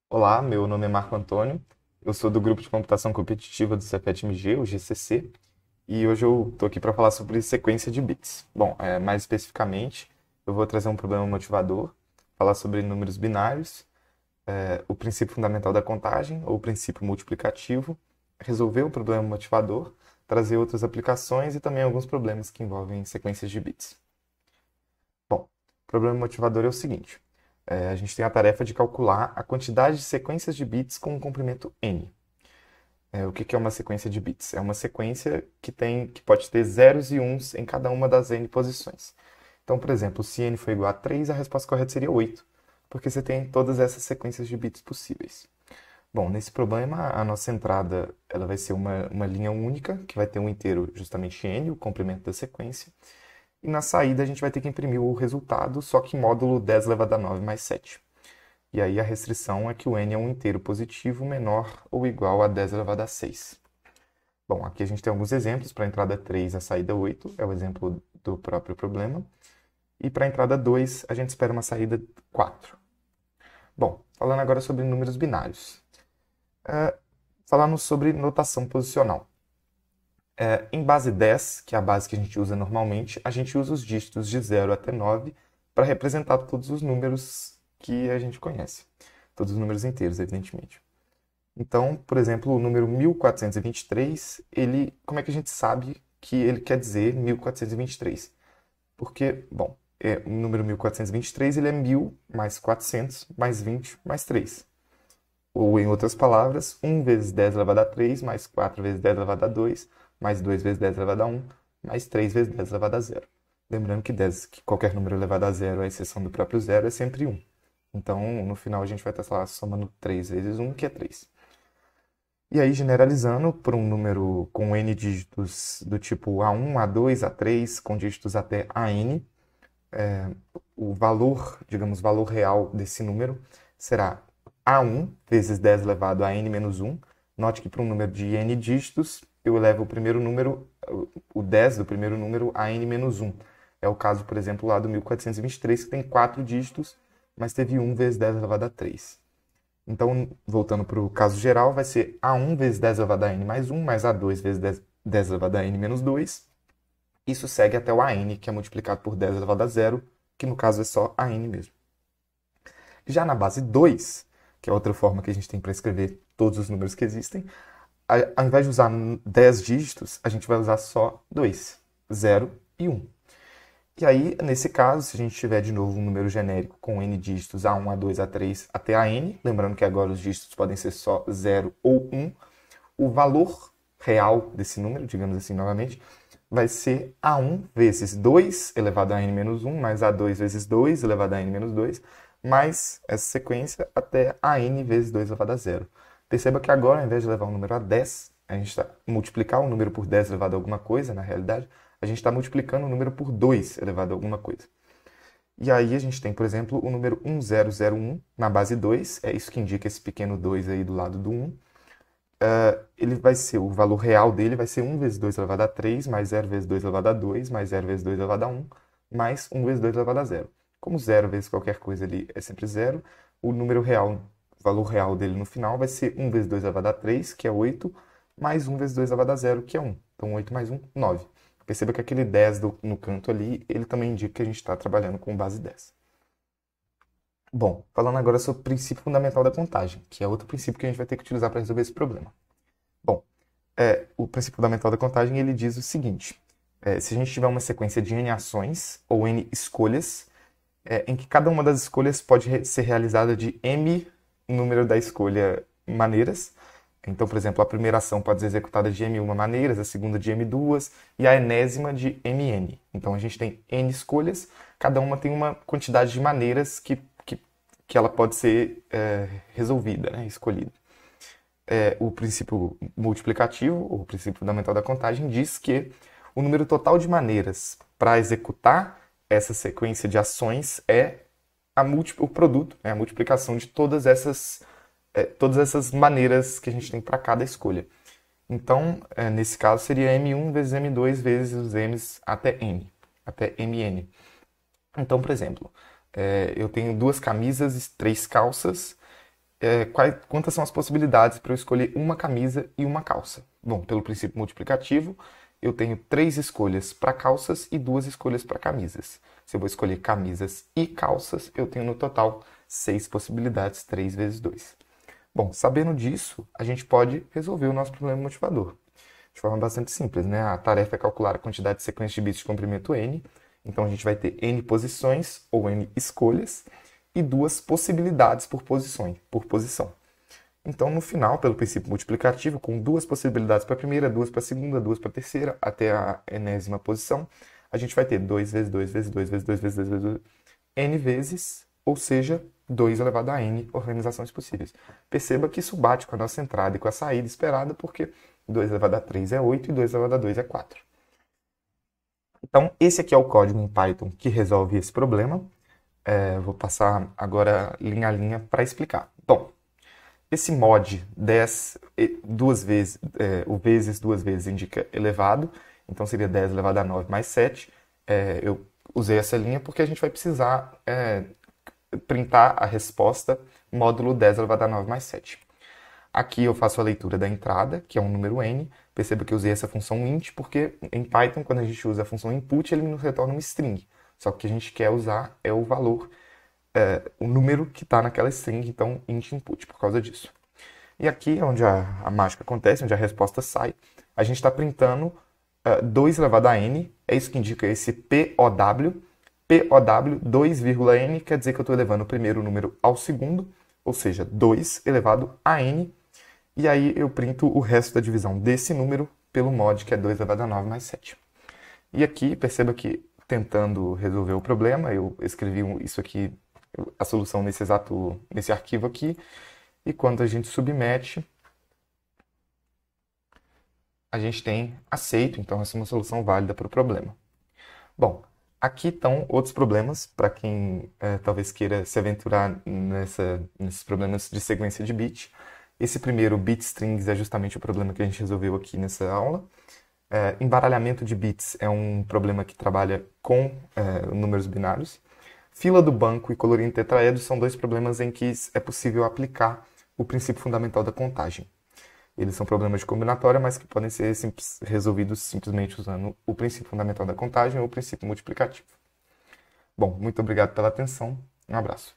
Olá, meu nome é Marco Antônio, eu sou do grupo de computação competitiva do Cefet-MG, o GCC, e hoje eu estou aqui para falar sobre sequência de bits. Bom, mais especificamente, eu vou trazer um problema motivador, falar sobre números binários, o princípio fundamental da contagem, ou princípio multiplicativo, resolver o problema motivador, trazer outras aplicações e também alguns problemas que envolvem sequências de bits. Bom, o problema motivador é o seguinte. A gente tem a tarefa de calcular a quantidade de sequências de bits com um comprimento n. O que é uma sequência de bits? É uma sequência que pode ter zeros e uns em cada uma das n posições. Então, por exemplo, se n for igual a 3, a resposta correta seria 8, porque você tem todas essas sequências de bits possíveis. Bom, nesse problema, a nossa entrada ela vai ser uma linha única, que vai ter um inteiro justamente n, o comprimento da sequência, e na saída a gente vai ter que imprimir o resultado, só que em módulo 10 elevado a 9 mais 7. E aí a restrição é que o n é um inteiro positivo menor ou igual a 10 elevado a 6. Bom, aqui a gente tem alguns exemplos. Para a entrada 3, a saída 8, é o exemplo do próprio problema. E para a entrada 2, a gente espera uma saída 4. Bom, falando agora sobre números binários. Falando sobre notação posicional. Em base 10, que é a base que a gente usa normalmente, a gente usa os dígitos de 0 até 9 para representar todos os números que a gente conhece. Todos os números inteiros, evidentemente. Então, por exemplo, o número 1423, como é que a gente sabe que ele quer dizer 1423? Porque, bom, o número 1423 ele é 1000 mais 400 mais 20 mais 3. Ou, em outras palavras, 1 vezes 10 elevado a 3, mais 4 vezes 10 elevado a 2, mais 2 vezes 10 elevado a 1, mais 3 vezes 10 elevado a 0. Lembrando que qualquer número elevado a 0, à exceção do próprio zero, é sempre 1. Então, no final, a gente vai estar, sei lá, somando 3 vezes 1, que é 3. E aí, generalizando por um número com n dígitos do tipo A1, A2, A3, com dígitos até AN, o valor, digamos, valor real desse número será A1 vezes 10 elevado a n menos 1. Note que para um número de n dígitos, eu elevo o primeiro número, o 10 do primeiro número a n menos 1. É o caso, por exemplo, lá do 1423, que tem 4 dígitos, mas teve 1 vezes 10 elevado a 3. Então, voltando para o caso geral, vai ser A1 vezes 10 elevado a n mais 1, mais A2 vezes 10 elevado a n menos 2. Isso segue até o AN, que é multiplicado por 10 elevado a 0, que no caso é só AN mesmo. Já na base 2, que é outra forma que a gente tem para escrever todos os números que existem, ao invés de usar 10 dígitos, a gente vai usar só 2, 0 e 1. E aí, nesse caso, se a gente tiver de novo um número genérico com n dígitos A1, A2, A3 até AN, lembrando que agora os dígitos podem ser só 0 ou 1, o valor real desse número, digamos assim novamente, vai ser A1 vezes 2 elevado a n menos 1, mais A2 vezes 2 elevado a n menos 2, mais essa sequência até AN vezes 2 elevado a 0. Perceba que agora, ao invés de levar o número a 10, a gente está multiplicar o número por 10 elevado a alguma coisa, na realidade, a gente está multiplicando o número por 2 elevado a alguma coisa. E aí a gente tem, por exemplo, o número 1001 na base 2, é isso que indica esse pequeno 2 aí do lado do 1. Ele vai ser, o valor real dele vai ser 1 vezes 2 elevado a 3, mais 0 vezes 2 elevado a 2, mais 0 vezes 2 elevado a 1, mais 1 vezes 2 elevado a 0. Como 0 vezes qualquer coisa ali é sempre 0, o número real, o valor real dele no final vai ser 1 vezes 2 elevado a 3, que é 8, mais 1 vezes 2 elevado a 0, que é 1. Então 8 mais 1, 9. Perceba que aquele 10 no canto ali, ele também indica que a gente está trabalhando com base 10. Bom, falando agora sobre o princípio fundamental da contagem, que é outro princípio que a gente vai ter que utilizar para resolver esse problema. Bom, o princípio fundamental da contagem ele diz o seguinte: se a gente tiver uma sequência de n ações ou n escolhas, em que cada uma das escolhas pode ser realizada de m número da escolha maneiras. Então, por exemplo, a primeira ação pode ser executada de m1 maneiras, a segunda de m2 e a enésima de mn. Então a gente tem n escolhas, cada uma tem uma quantidade de maneiras que ela pode ser resolvida, né, escolhida. O princípio multiplicativo, o princípio fundamental da contagem, diz que o número total de maneiras para executar essa sequência de ações é o produto, a multiplicação de todas essas maneiras que a gente tem para cada escolha. Então, nesse caso, seria M1 vezes M2 vezes os M's até N, até Mn. Então, por exemplo, eu tenho duas camisas e três calças, quantas são as possibilidades para eu escolher uma camisa e uma calça? Bom, pelo princípio multiplicativo, eu tenho 3 escolhas para calças e 2 escolhas para camisas. Se eu vou escolher camisas e calças, eu tenho no total 6 possibilidades, 3 vezes 2. Bom, sabendo disso, a gente pode resolver o nosso problema motivador. De forma bastante simples, né? A tarefa é calcular a quantidade de sequência de bits de comprimento n. Então a gente vai ter n posições ou n escolhas e 2 possibilidades por posição. Então, no final, pelo princípio multiplicativo, com 2 possibilidades para a primeira, 2 para a segunda, 2 para a terceira, até a enésima posição, a gente vai ter 2 vezes 2 vezes 2 vezes 2 vezes 2 vezes 2, n vezes, ou seja, 2 elevado a n organizações possíveis. Perceba que isso bate com a nossa entrada e com a saída esperada, porque 2 elevado a 3 é 8 e 2 elevado a 2 é 4. Então, esse aqui é o código em Python que resolve esse problema. Vou passar agora linha a linha para explicar. Bom, esse mod 10, o vezes duas vezes indica elevado, então seria 10 elevado a 9 mais 7. Eu usei essa linha porque a gente vai precisar printar a resposta módulo 10 elevado a 9 mais 7. Aqui eu faço a leitura da entrada, que é um número n. Perceba que eu usei essa função int, porque em Python, quando a gente usa a função input, ele nos retorna uma string. Só que o que a gente quer usar é o valor, o número que está naquela string, então int input, por causa disso. E aqui é onde a mágica acontece, onde a resposta sai. A gente está printando 2 elevado a n, é isso que indica esse POW. POW 2,n quer dizer que eu estou elevando o primeiro número ao segundo, ou seja, 2 elevado a n. E aí eu printo o resto da divisão desse número pelo mod, que é 2 elevado a 9 mais 7. E aqui, perceba que, tentando resolver o problema, eu escrevi isso aqui, a solução nesse arquivo aqui, e quando a gente submete, a gente tem aceito, então essa é uma solução válida para o problema. Bom, aqui estão outros problemas, para quem talvez queira se aventurar nesses problemas de sequência de bit. Esse primeiro, bit strings, é justamente o problema que a gente resolveu aqui nessa aula. Embaralhamento de bits é um problema que trabalha com números binários. Fila do banco e colorindo tetraedro são 2 problemas em que é possível aplicar o princípio fundamental da contagem. Eles são problemas de combinatória, mas que podem ser resolvidos simplesmente usando o princípio fundamental da contagem ou o princípio multiplicativo. Bom, muito obrigado pela atenção. Um abraço.